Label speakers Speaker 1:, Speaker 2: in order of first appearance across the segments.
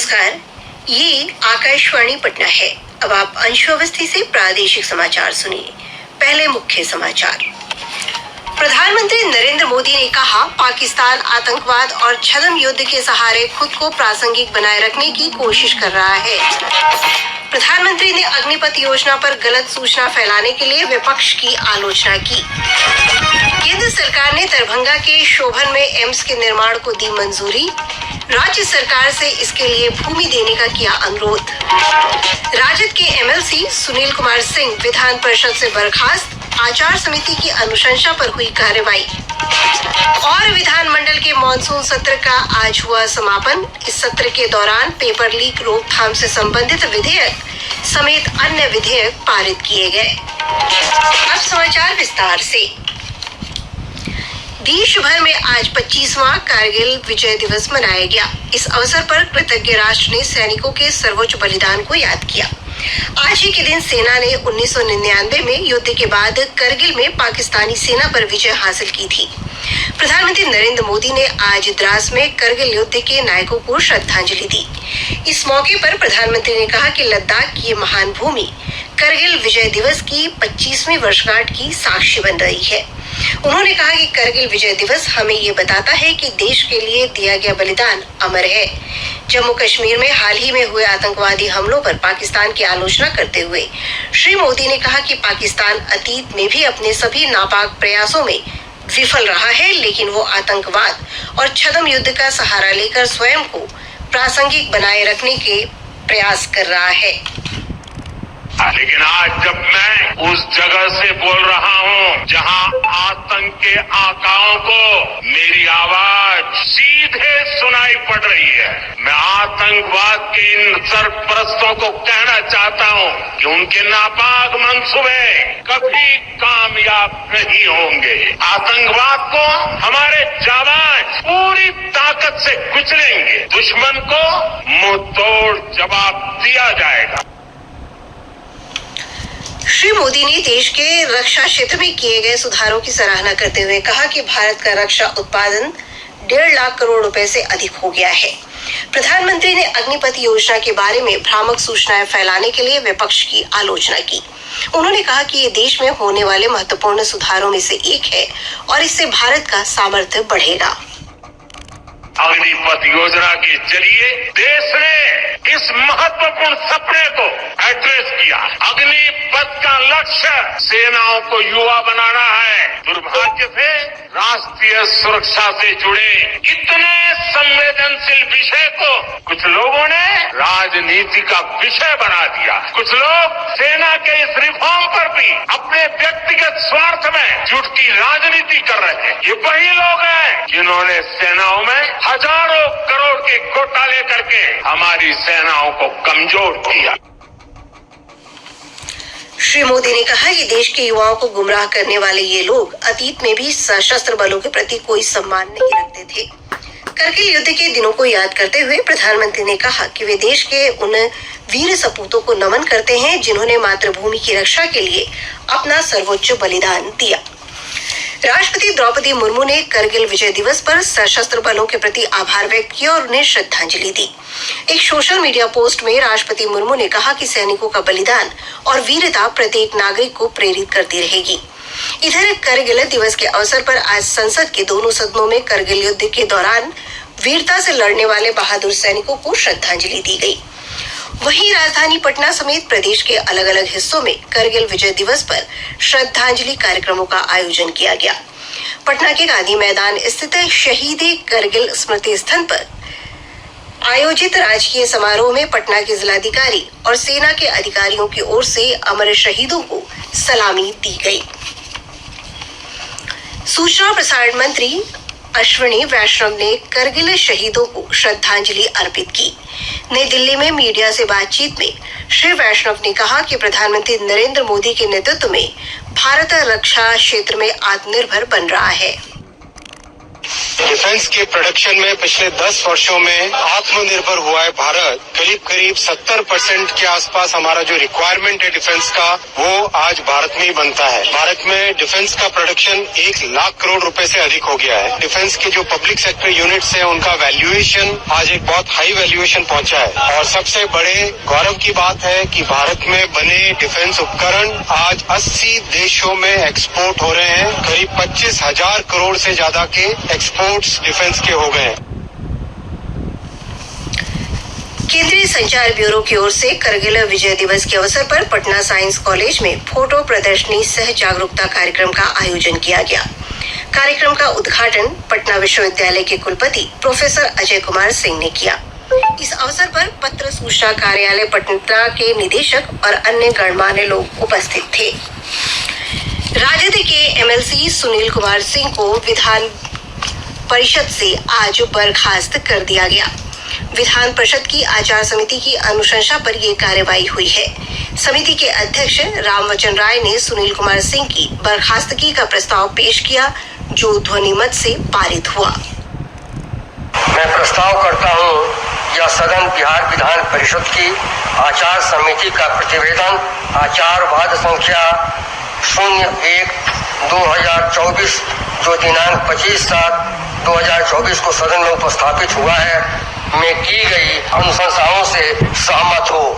Speaker 1: नमस्कार, ये आकाशवाणी पटना है। अब आप अंशु अवस्थी से प्रादेशिक समाचार सुनिए। पहले मुख्य समाचार। प्रधानमंत्री नरेंद्र मोदी ने कहा, पाकिस्तान आतंकवाद और छद्म युद्ध के सहारे खुद को प्रासंगिक बनाए रखने की कोशिश कर रहा है। प्रधानमंत्री ने अग्निपथ योजना पर गलत सूचना फैलाने के लिए विपक्ष की आलोचना की। केंद्र सरकार ने दरभंगा के शोभन में एम्स के निर्माण को दी मंजूरी। राज्य सरकार से इसके लिए भूमि देने का किया अनुरोध। राजद के एमएलसी सुनील कुमार सिंह विधान परिषद से बर्खास्त। आचार समिति की अनुशंसा पर हुई कार्रवाई। और विधानमंडल के मॉनसून सत्र का आज हुआ समापन। इस सत्र के दौरान पेपर लीक रोकथाम से संबंधित विधेयक समेत अन्य विधेयक पारित किए गए। अब समाचार विस्तार से। देश भर में आज 25वां कारगिल विजय दिवस मनाया गया। इस अवसर पर कृतज्ञ राष्ट्र ने सैनिकों के सर्वोच्च बलिदान को याद किया। आज ही के दिन सेना ने 1999 में युद्ध के बाद करगिल में पाकिस्तानी सेना पर विजय हासिल की थी। प्रधानमंत्री नरेंद्र मोदी ने आज द्रास में करगिल युद्ध के नायकों को श्रद्धांजलि दी। इस मौके पर प्रधानमंत्री ने कहा कि लद्दाख की ये महान भूमि करगिल विजय दिवस की 25वीं वर्षगांठ की साक्षी बन रही है। उन्होंने कहा कि करगिल विजय दिवस हमें ये बताता है कि देश के लिए दिया गया बलिदान अमर है। जम्मू कश्मीर में हाल ही में हुए आतंकवादी हमलों पर पाकिस्तान की आलोचना करते हुए श्री मोदी ने कहा कि पाकिस्तान अतीत में भी अपने सभी नापाक प्रयासों में विफल रहा है, लेकिन वो आतंकवाद और छद्म युद्ध का सहारा लेकर स्वयं को प्रासंगिक बनाए रखने के प्रयास कर रहा है।
Speaker 2: लेकिन आज जब मैं उस जगह से बोल रहा हूं जहां आतंक के आकाओं को मेरी आवाज सीधे सुनाई पड़ रही है, मैं आतंकवाद के इन सरपरस्तों को कहना चाहता हूं कि उनके नापाक मंसूबे कभी कामयाब नहीं होंगे। आतंकवाद को हमारे जाबाज पूरी ताकत से कुचलेंगे। दुश्मन को मुंह तोड़ जवाब दिया जाएगा।
Speaker 1: श्री मोदी ने देश के रक्षा क्षेत्र में किए गए सुधारों की सराहना करते हुए कहा कि भारत का रक्षा उत्पादन 1.5 लाख करोड़ रुपए से अधिक हो गया है। प्रधानमंत्री ने अग्निपथ योजना के बारे में भ्रामक सूचनाएं फैलाने के लिए विपक्ष की आलोचना की। उन्होंने कहा कि ये देश में होने वाले महत्वपूर्ण सुधारों में से एक है और इससे भारत का सामर्थ्य बढ़ेगा।
Speaker 2: अग्निपथ योजना के जरिए देश ने इस महत्वपूर्ण सपने को एड्रेस किया। अग्निपथ का लक्ष्य सेनाओं को युवा बनाना है। दुर्भाग्य से राष्ट्रीय सुरक्षा से जुड़े इतने संवेदनशील विषय को कुछ लोगों ने राजनीति का विषय बना दिया। कुछ लोग सेना के इस रिफॉर्म पर भी अपने व्यक्तिगत स्वार्थ में झूठ की राजनीति कर रहे हैं। ये वही लोग हैं जिन्होंने सेनाओं में हजारों करोड़ के घोटाले करके हमारी सेनाओं को कमजोर किया।
Speaker 1: श्री मोदी ने कहा कि देश के युवाओं को गुमराह करने वाले ये लोग अतीत में भी सशस्त्र बलों के प्रति कोई सम्मान नहीं रखते थे। करगिल युद्ध के दिनों को याद करते हुए प्रधानमंत्री ने कहा कि वे देश के उन वीर सपूतों को नमन करते हैं जिन्होंने मातृभूमि की रक्षा के लिए अपना सर्वोच्च बलिदान दिया। राष्ट्रपति द्रौपदी मुर्मू ने करगिल विजय दिवस पर सशस्त्र बलों के प्रति आभार व्यक्त किया और उन्हें श्रद्धांजलि दी। एक सोशल मीडिया पोस्ट में राष्ट्रपति मुर्मू ने कहा कि सैनिकों का बलिदान और वीरता प्रत्येक नागरिक को प्रेरित करती रहेगी। इधर करगिल दिवस के अवसर पर आज संसद के दोनों सदनों में करगिल युद्ध के दौरान वीरता से लड़ने वाले बहादुर सैनिकों को श्रद्धांजलि दी गई। वहीं राजधानी पटना समेत प्रदेश के अलग अलग हिस्सों में करगिल विजय दिवस पर श्रद्धांजलि कार्यक्रमों का आयोजन किया गया। पटना के गांधी मैदान स्थित शहीद करगिल स्मृति स्थल पर आयोजित राजकीय समारोह में पटना के जिलाधिकारी और सेना के अधिकारियों की ओर से अमर शहीदों को सलामी दी गई। सूचना और प्रसारण मंत्री अश्विनी वैष्णव ने करगिल शहीदों को श्रद्धांजलि अर्पित की। नई दिल्ली में मीडिया से बातचीत में श्री वैष्णव ने कहा कि प्रधानमंत्री नरेंद्र मोदी के नेतृत्व में भारत रक्षा क्षेत्र में आत्मनिर्भर बन रहा है।
Speaker 3: डिफेंस के प्रोडक्शन में पिछले 10 वर्षों में आत्मनिर्भर हुआ है भारत। करीब 70% के आसपास हमारा जो रिक्वायरमेंट है डिफेंस का, वो आज भारत में ही बनता है। भारत में डिफेंस का प्रोडक्शन 1 लाख करोड़ रुपए से अधिक हो गया है। डिफेंस के जो पब्लिक सेक्टर यूनिट्स हैं, उनका वैल्यूएशन आज एक बहुत हाई वैल्यूएशन पहुंचा है। और सबसे बड़े गौरव की बात है कि भारत में बने डिफेंस उपकरण आज 80 देशों में एक्सपोर्ट हो रहे हैं। करीब 25,000 करोड़ से ज्यादा के एक्सपोर्ट्स डिफेंस के हो गए हैं।
Speaker 1: केंद्रीय संचार ब्यूरो की ओर से करगिल विजय दिवस के अवसर पर पटना साइंस कॉलेज में फोटो प्रदर्शनी सह जागरूकता कार्यक्रम का आयोजन किया गया। कार्यक्रम का उद्घाटन पटना विश्वविद्यालय के कुलपति प्रोफेसर अजय कुमार सिंह ने किया। इस अवसर पर पत्र सूचना कार्यालय पटना के निदेशक और अन्य गणमान्य लोग उपस्थित थे। राजद के एमएलसी सुनील कुमार सिंह को विधान परिषद से आज बर्खास्त कर दिया गया। विधान परिषद की आचार समिति की अनुशंसा पर यह कार्रवाई हुई है। समिति के अध्यक्ष रामवचन राय ने सुनील कुमार सिंह की बर्खास्तगी का प्रस्ताव पेश किया, जो ध्वनिमत से पारित हुआ।
Speaker 4: मैं प्रस्ताव करता हूं, यह सदन बिहार विधान परिषद की आचार समिति का प्रतिवेदन आचार वाद संख्या 01/2024 जो दिनांक 25/7/2024 को सदन में उपस्थापित हुआ है, में की गई अनुशंसाओं से सहमत हो।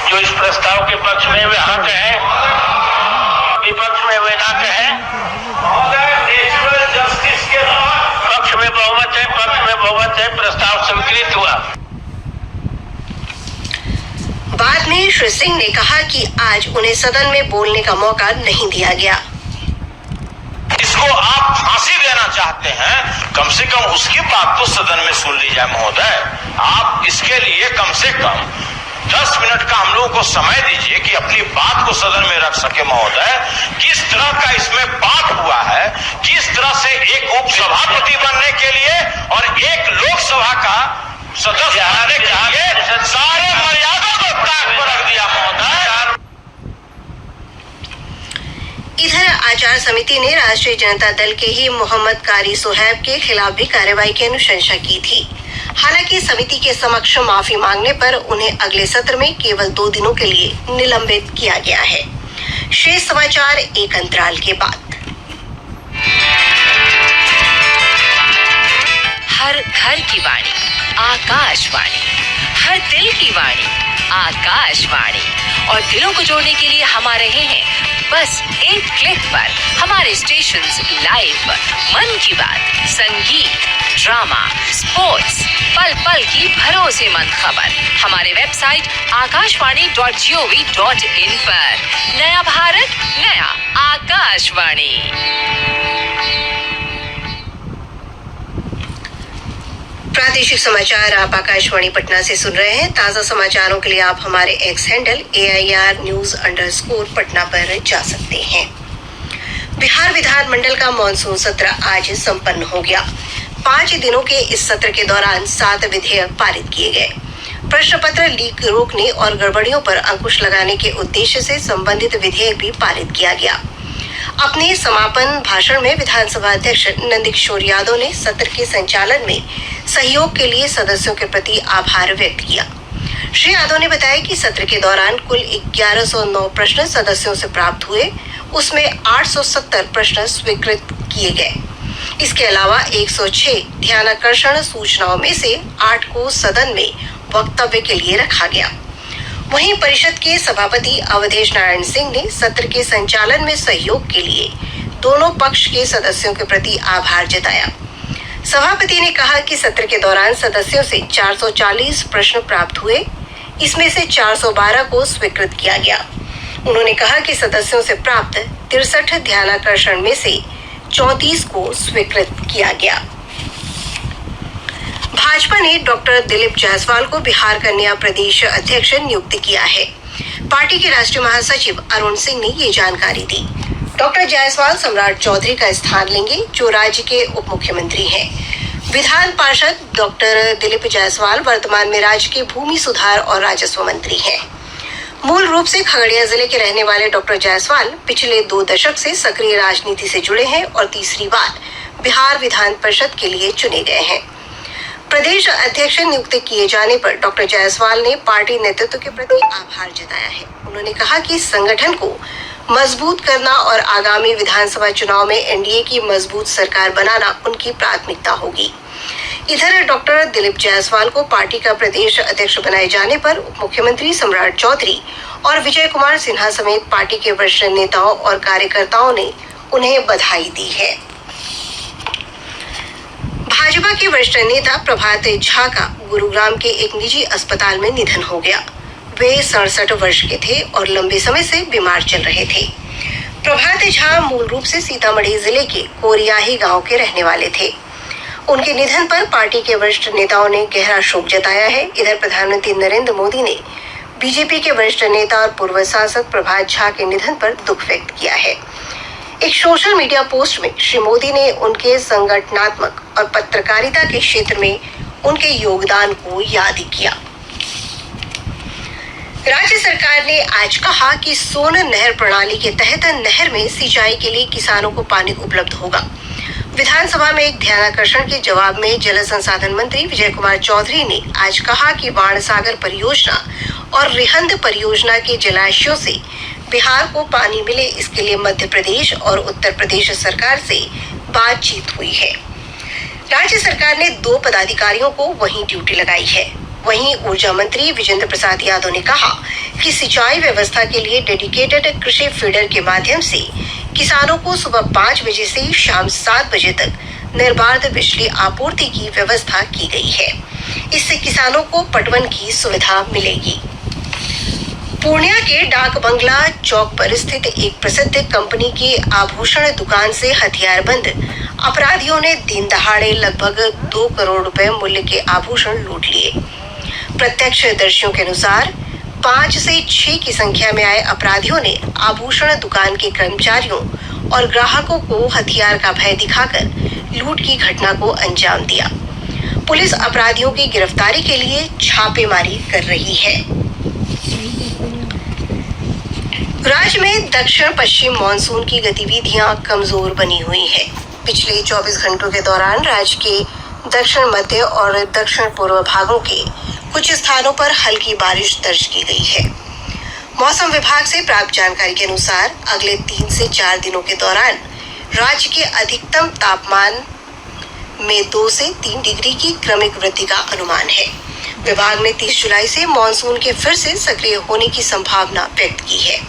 Speaker 2: जो इस प्रस्ताव के पक्ष में वे हाँ कहें, विपक्ष में वे ना कहें। नेचुरल जस्टिस के पक्ष में बहुमत है, प्रस्ताव स्वीकृत हुआ।
Speaker 1: बाद में श्री सिंह ने कहा कि आज उन्हें सदन में बोलने का मौका नहीं दिया गया।
Speaker 2: इसको आप फांसी देना चाहते हैं, कम से कम उसकी बात तो सदन में सुन ली जाए महोदय। आप इसके लिए कम से कम 10 मिनट का हम लोगों को समय दीजिए कि अपनी बात को सदन में रख सके महोदय। किस तरह का इसमें पाठ हुआ है, किस तरह से एक उपसभापति बनने के लिए और एक लोकसभा का सदस्य बनने के लिए सारे मर्यादा को ताक पर रख दिया महोदय।
Speaker 1: इधर आचार समिति ने राष्ट्रीय जनता दल के ही मोहम्मद कारी सोहैब के खिलाफ भी कार्रवाई की अनुशंसा की थी। हालांकि समिति के समक्ष माफी मांगने पर उन्हें अगले सत्र में केवल 2 दिनों के लिए निलंबित किया गया है। शेष समाचार एक अंतराल के बाद।
Speaker 5: हर घर की वाणी आकाशवाणी, हर दिल की वाणी आकाशवाणी। और दिलों को जोड़ने के लिए हम आ रहे हैं बस एक क्लिक पर। हमारे स्टेशंस लाइव, मन की बात, संगीत, ड्रामा, स्पोर्ट्स, पल पल की भरोसेमंद खबर हमारे वेबसाइट akashvani.gov.in पर। नया भारत, नया आकाशवाणी।
Speaker 1: प्रादेशिक समाचार आप आकाशवाणी पटना से सुन रहे हैं। ताजा समाचारों के लिए आप हमारे एक्स हैंडल AIR_News_ पर जा सकते हैं। बिहार विधानमंडल का मानसून सत्र आज संपन्न हो गया। 5 दिनों के इस सत्र के दौरान 7 विधेयक पारित किए गए। प्रश्न पत्र लीक रोकने और गड़बड़ियों पर अंकुश लगाने के उद्देश्य से संबंधित विधेयक भी पारित किया गया। अपने समापन भाषण में विधानसभा अध्यक्ष नंदकिशोर यादव ने सत्र के संचालन में सहयोग के लिए सदस्यों के प्रति आभार व्यक्त किया। श्री यादव ने बताया कि सत्र के दौरान कुल 1109 प्रश्न सदस्यों से प्राप्त हुए, उसमें 870 प्रश्न स्वीकृत किए गए। इसके अलावा 106 ध्यानाकर्षण सूचनाओं में से 8 को सदन में वक्तव्य के लिए रखा गया। वहीं परिषद के सभापति अवधेश नारायण सिंह ने सत्र के संचालन में सहयोग के लिए दोनों पक्ष के सदस्यों के प्रति आभार जताया। सभापति ने कहा कि सत्र के दौरान सदस्यों से 440 प्रश्न प्राप्त हुए, इसमें से 412 को स्वीकृत किया गया। उन्होंने कहा कि सदस्यों से प्राप्त 63 ध्यानाकर्षण में से 34 को स्वीकृत किया गया। भाजपा ने डॉक्टर दिलीप जायसवाल को बिहार का नया प्रदेश अध्यक्ष नियुक्त किया है। पार्टी के राष्ट्रीय महासचिव अरुण सिंह ने ये जानकारी दी। डॉक्टर जायसवाल सम्राट चौधरी का स्थान लेंगे, जो राज्य के उप मुख्यमंत्री हैं। विधान पार्षद डॉक्टर दिलीप जायसवाल वर्तमान में राज्य के भूमि सुधार और राजस्व मंत्री हैं। मूल रूप से खगड़िया जिले के रहने वाले डॉक्टर जायसवाल पिछले 2 दशक से सक्रिय राजनीति से जुड़े हैं और तीसरी बार बिहार विधान परिषद के लिए चुने गए हैं। प्रदेश अध्यक्ष नियुक्त किए जाने पर डॉक्टर जायसवाल ने पार्टी नेतृत्व के प्रति आभार जताया है। उन्होंने कहा कि संगठन को मजबूत करना और आगामी विधानसभा चुनाव में एनडीए की मजबूत सरकार बनाना उनकी प्राथमिकता होगी। इधर डॉक्टर दिलीप जायसवाल को पार्टी का प्रदेश अध्यक्ष बनाए जाने पर उप मुख्यमंत्री सम्राट चौधरी और विजय कुमार सिन्हा समेत पार्टी के वरिष्ठ नेताओं और कार्यकर्ताओं ने उन्हें बधाई दी है। भाजपा के वरिष्ठ नेता प्रभात झा का गुरुग्राम के एक निजी अस्पताल में निधन हो गया। वे 67 वर्ष के थे और लंबे समय से बीमार चल रहे थे। प्रभात झा मूल रूप से सीतामढ़ी जिले के कोरियाही गांव के रहने वाले थे। उनके निधन पर पार्टी के वरिष्ठ नेताओं ने गहरा शोक जताया है। इधर प्रधानमंत्री नरेंद्र मोदी ने बीजेपी के वरिष्ठ नेता और पूर्व सांसद प्रभात झा के निधन पर दुख व्यक्त किया है। एक सोशल मीडिया पोस्ट में श्री मोदी ने उनके संगठनात्मक और पत्रकारिता के क्षेत्र में उनके योगदान को याद किया। राज्य सरकार ने आज कहा कि सोन नहर प्रणाली के तहत नहर में सिंचाई के लिए किसानों को पानी उपलब्ध होगा। विधानसभा में एक ध्यानाकर्षण के जवाब में जल संसाधन मंत्री विजय कुमार चौधरी ने आज कहा कि बाणसागर परियोजना और रिहंद परियोजना के जलाशयों से बिहार को पानी मिले, इसके लिए मध्य प्रदेश और उत्तर प्रदेश सरकार से बातचीत हुई है। राज्य सरकार ने 2 पदाधिकारियों को वहीं ड्यूटी लगाई है। वहीं ऊर्जा मंत्री विजेंद्र प्रसाद यादव ने कहा कि सिंचाई व्यवस्था के लिए डेडिकेटेड कृषि फीडर के माध्यम से किसानों को सुबह 5 बजे से शाम 7 बजे तक निर्बाध बिजली आपूर्ति की व्यवस्था की गई है। इससे किसानों को पटवन की सुविधा मिलेगी। पूर्णिया के डाक बंगला चौक पर स्थित एक प्रसिद्ध कंपनी की आभूषण दुकान से हथियारबंद अपराधियों ने दिन दहाड़े लगभग 2 करोड़ रुपए मूल्य के आभूषण लूट लिए। प्रत्यक्षदर्शियों के अनुसार 5 से 6 की संख्या में आए अपराधियों ने आभूषण दुकान के कर्मचारियों और ग्राहकों को हथियार का भय दिखाकर लूट की घटना को अंजाम दिया। पुलिस अपराधियों की गिरफ्तारी के लिए छापेमारी कर रही है। राज्य में दक्षिण पश्चिम मानसून की गतिविधियां कमजोर बनी हुई है। पिछले 24 घंटों के दौरान राज्य के दक्षिण मध्य और दक्षिण पूर्व भागों के कुछ स्थानों पर हल्की बारिश दर्ज की गई है। मौसम विभाग से प्राप्त जानकारी के अनुसार अगले 3 से 4 दिनों के दौरान राज्य के अधिकतम तापमान में 2 से 3 डिग्री की क्रमिक वृद्धि का अनुमान है। विभाग ने 30 जुलाई से मानसून के फिर से सक्रिय होने की संभावना व्यक्त की है।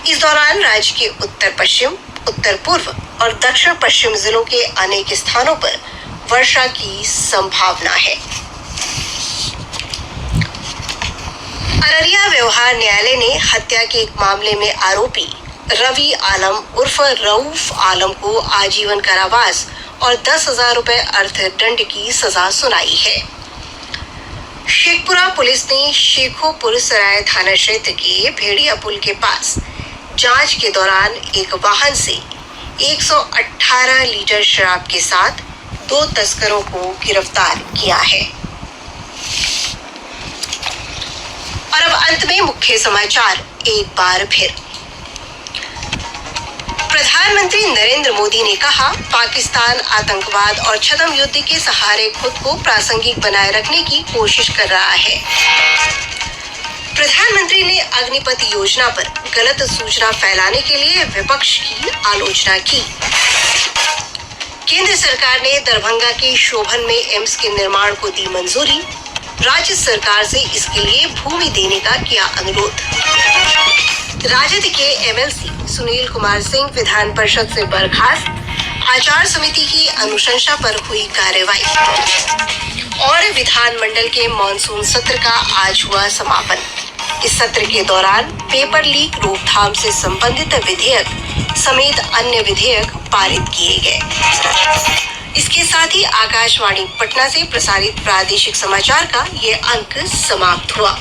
Speaker 1: इस दौरान राज्य के उत्तर पश्चिम, उत्तर पूर्व और दक्षिण पश्चिम जिलों के अनेक स्थानों पर वर्षा की संभावना है। अररिया व्यवहार न्यायालय ने हत्या के एक मामले में आरोपी रवि आलम उर्फ रऊफ आलम को आजीवन कारावास और 10,000 रुपए अर्थदंड की सजा सुनाई है। शेखपुरा पुलिस ने शेखोपुर सराय थाना क्षेत्र के भेड़िया पुल के पास जांच के दौरान एक वाहन से 118 लीटर शराब के साथ 2 तस्करों को गिरफ्तार किया है। और अब अंत में मुख्य समाचार एक बार फिर। प्रधानमंत्री नरेंद्र मोदी ने कहा, पाकिस्तान आतंकवाद और छद्म युद्ध के सहारे खुद को प्रासंगिक बनाए रखने की कोशिश कर रहा है। प्रधानमंत्री ने अग्निपथ योजना पर गलत सूचना फैलाने के लिए विपक्ष की आलोचना की। केंद्र सरकार ने दरभंगा के शोभन में एम्स के निर्माण को दी मंजूरी। राज्य सरकार से इसके लिए भूमि देने का किया अनुरोध। राजद के एमएलसी सुनील कुमार सिंह विधान परिषद से बर्खास्त। आचार समिति की अनुशंसा पर हुई कार्रवाई। और विधानमंडल के मानसून सत्र का आज हुआ समापन। इस सत्र के दौरान पेपर लीक रोकथाम से संबंधित विधेयक समेत अन्य विधेयक पारित किए गए। इसके साथ ही आकाशवाणी पटना से प्रसारित प्रादेशिक समाचार का ये अंक समाप्त हुआ।